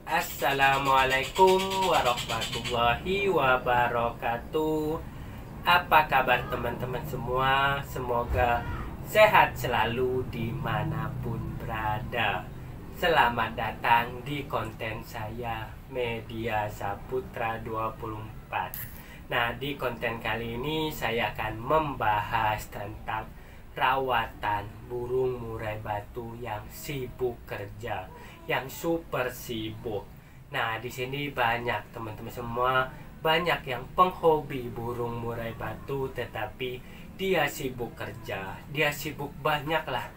Assalamualaikum warahmatullahi wabarakatuh. Apa kabar teman-teman semua? Semoga sehat selalu dimanapun berada. Selamat datang di konten saya, Media Saputra 24. Nah, di konten kali ini saya akan membahas tentang rawatan burung murai batu yang sibuk kerja, yang super sibuk. Nah, di sini banyak teman-teman semua, banyak yang penghobi burung murai batu, tetapi dia sibuk kerja, dia sibuk banyak lah,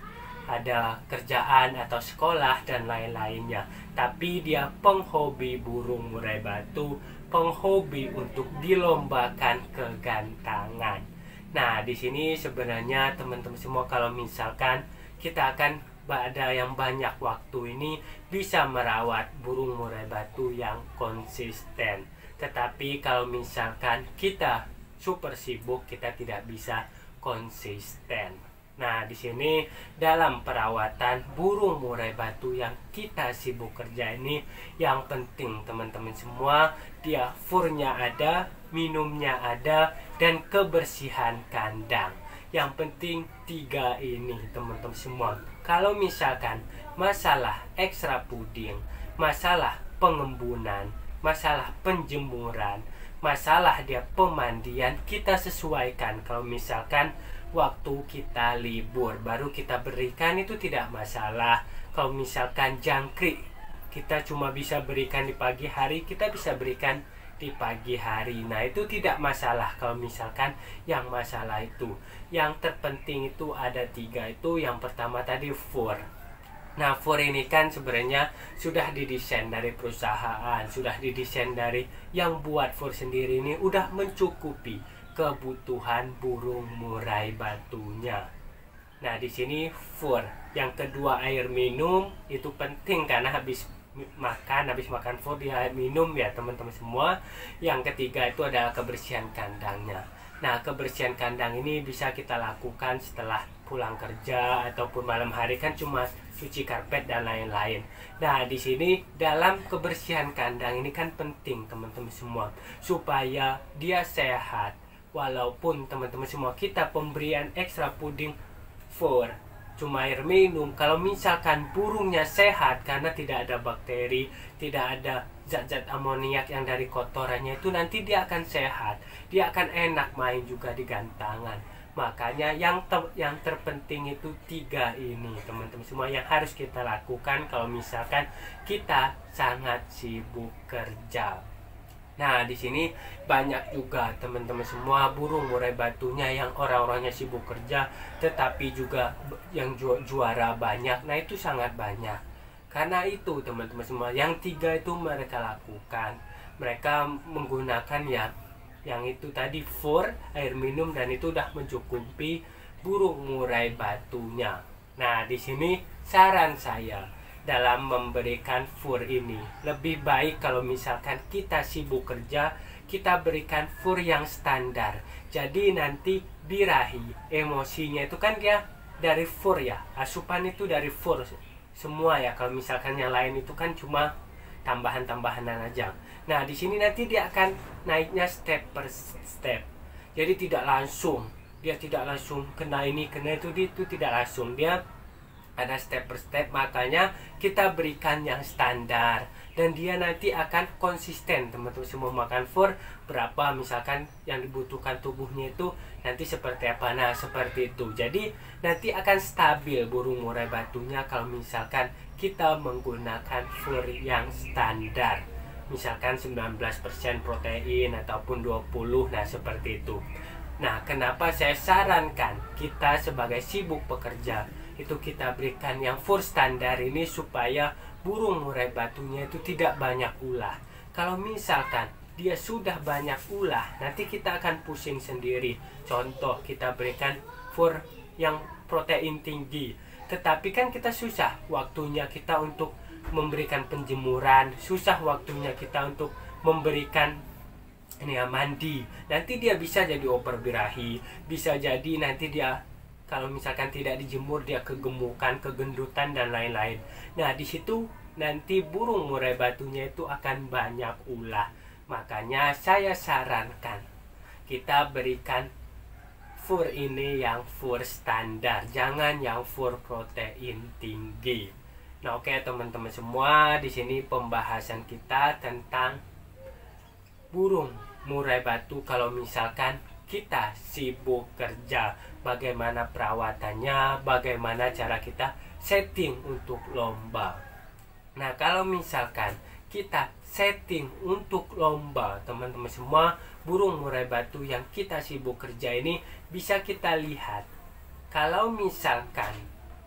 ada kerjaan atau sekolah dan lain-lainnya. Tapi dia penghobi burung murai batu, penghobi untuk dilombakan kegantangan. Nah, di sini sebenarnya teman-teman semua, kalau misalkan kita akan ada yang banyak waktu ini bisa merawat burung murai batu yang konsisten. Tetapi kalau misalkan kita super sibuk, kita tidak bisa konsisten. Nah, di sini dalam perawatan burung murai batu yang kita sibuk kerja ini, yang penting teman-teman semua, dia furnya ada, minumnya ada, dan kebersihan kandang. Yang penting 3 ini teman-teman semua. Kalau misalkan masalah ekstra puding, masalah pengembunan, masalah penjemuran, masalah dia pemandian, kita sesuaikan. Kalau misalkan waktu kita libur baru kita berikan, itu tidak masalah. Kalau misalkan jangkrik kita cuma bisa berikan di pagi hari, kita bisa berikan di pagi hari. Nah, itu tidak masalah kalau misalkan yang masalah itu. Yang terpenting itu ada 3 itu. Yang pertama tadi fur. Nah, fur ini kan sebenarnya sudah didesain dari perusahaan, sudah didesain dari yang buat fur sendiri ini, udah mencukupi kebutuhan burung murai batunya. Nah, di sini fur. Yang kedua air minum, itu penting karena habis makan fur dia minum ya teman-teman semua. Yang ketiga itu adalah kebersihan kandangnya. Nah, kebersihan kandang ini bisa kita lakukan setelah pulang kerja ataupun malam hari, kan cuma cuci karpet dan lain-lain. Nah, di sini dalam kebersihan kandang ini kan penting teman-teman semua, supaya dia sehat. Walaupun teman-teman semua kita pemberian ekstra puding fur, cuma air minum, kalau misalkan burungnya sehat karena tidak ada bakteri, tidak ada zat-zat amoniak yang dari kotorannya, itu nanti dia akan sehat, dia akan enak main juga di gantangan. Makanya yang terpenting itu 3 ini teman-teman semua yang harus kita lakukan kalau misalkan kita sangat sibuk kerja. Nah, di sini banyak juga teman-teman semua burung murai batunya yang orang-orangnya sibuk kerja, tetapi juga yang juara banyak. Nah, itu sangat banyak. Karena itu teman-teman semua, yang 3 itu mereka lakukan. Mereka menggunakan yang itu tadi fur, air minum, dan itu udah mencukupi burung murai batunya. Nah, di sini saran saya dalam memberikan fur ini, lebih baik kalau misalkan kita sibuk kerja, kita berikan fur yang standar. Jadi nanti birahi emosinya itu kan dia dari fur ya, asupan itu dari fur semua ya. Kalau misalkan yang lain itu kan cuma tambahan-tambahanan aja. Nah, di sini nanti dia akan naiknya step per step. Jadi tidak langsung kena ini kena itu tidak langsung, dia ada step per step. Makanya kita berikan yang standar, dan dia nanti akan konsisten teman-teman semua makan fur berapa misalkan yang dibutuhkan tubuhnya itu nanti seperti apa. Nah, seperti itu. Jadi nanti akan stabil burung murai batunya kalau misalkan kita menggunakan fur yang standar, misalkan 19% protein ataupun 20. Nah, seperti itu. Nah, kenapa saya sarankan kita sebagai sibuk pekerja itu kita berikan yang fur standar ini, supaya burung murai batunya itu tidak banyak ulah. Kalau misalkan dia sudah banyak ulah, nanti kita akan pusing sendiri. Contoh, kita berikan fur yang protein tinggi, tetapi kan kita susah waktunya kita untuk memberikan penjemuran, susah waktunya kita untuk memberikan ini ya, mandi. Nanti dia bisa jadi oper birahi, bisa jadi nanti dia kalau misalkan tidak dijemur dia kegemukan, kegendutan dan lain-lain. Nah, di situ nanti burung murai batunya itu akan banyak ulah. Makanya saya sarankan kita berikan fur ini yang fur standar, jangan yang fur protein tinggi. Nah, oke teman-teman semua, di sini pembahasan kita tentang burung murai batu kalau misalkan kita sibuk kerja, bagaimana perawatannya, bagaimana cara kita setting untuk lomba. Nah, kalau misalkan kita setting untuk lomba, teman-teman semua, burung murai batu yang kita sibuk kerja ini bisa kita lihat. Kalau misalkan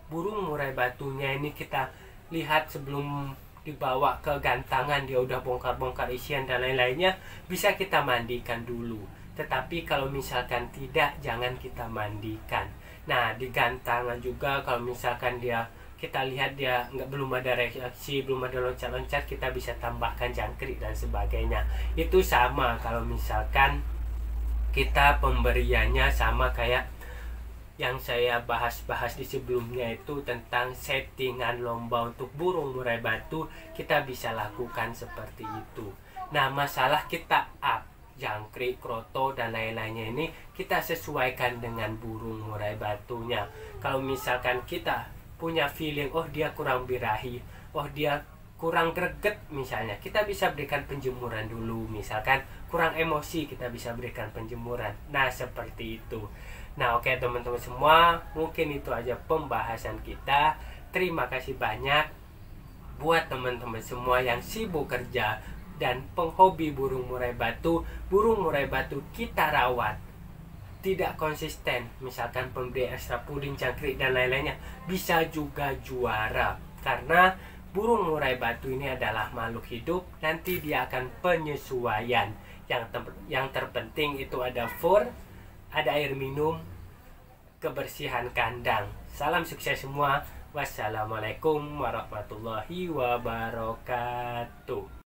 burung murai batunya ini kita lihat sebelum dibawa ke gantangan, dia udah bongkar-bongkar isian dan lain-lainnya, bisa kita mandikan dulu. Tetapi kalau misalkan tidak, jangan kita mandikan. Nah, di gantangan juga kalau misalkan kita lihat dia belum ada reaksi, belum ada loncat-loncat, kita bisa tambahkan jangkrik dan sebagainya. Itu sama kalau misalkan kita pemberiannya sama kayak yang saya bahas di sebelumnya, itu tentang settingan lomba untuk burung murai batu, kita bisa lakukan seperti itu. Nah, masalah kita up jangkrik, kroto dan lain-lainnya ini kita sesuaikan dengan burung murai batunya. Kalau misalkan kita punya feeling, oh dia kurang birahi, oh dia kurang greget misalnya, kita bisa berikan penjemuran dulu. Misalkan kurang emosi, kita bisa berikan penjemuran. Nah, seperti itu. Nah, oke teman-teman semua, mungkin itu aja pembahasan kita. Terima kasih banyak buat teman-teman semua yang sibuk kerja dan penghobi burung murai batu. Burung murai batu kita rawat tidak konsisten, misalkan pemberi ekstra puding, jangkrik dan lain-lainnya, bisa juga juara. Karena burung murai batu ini adalah makhluk hidup, nanti dia akan penyesuaian. Yang terpenting itu ada fur, ada air minum, kebersihan kandang. Salam sukses semua. Wassalamualaikum warahmatullahi wabarakatuh.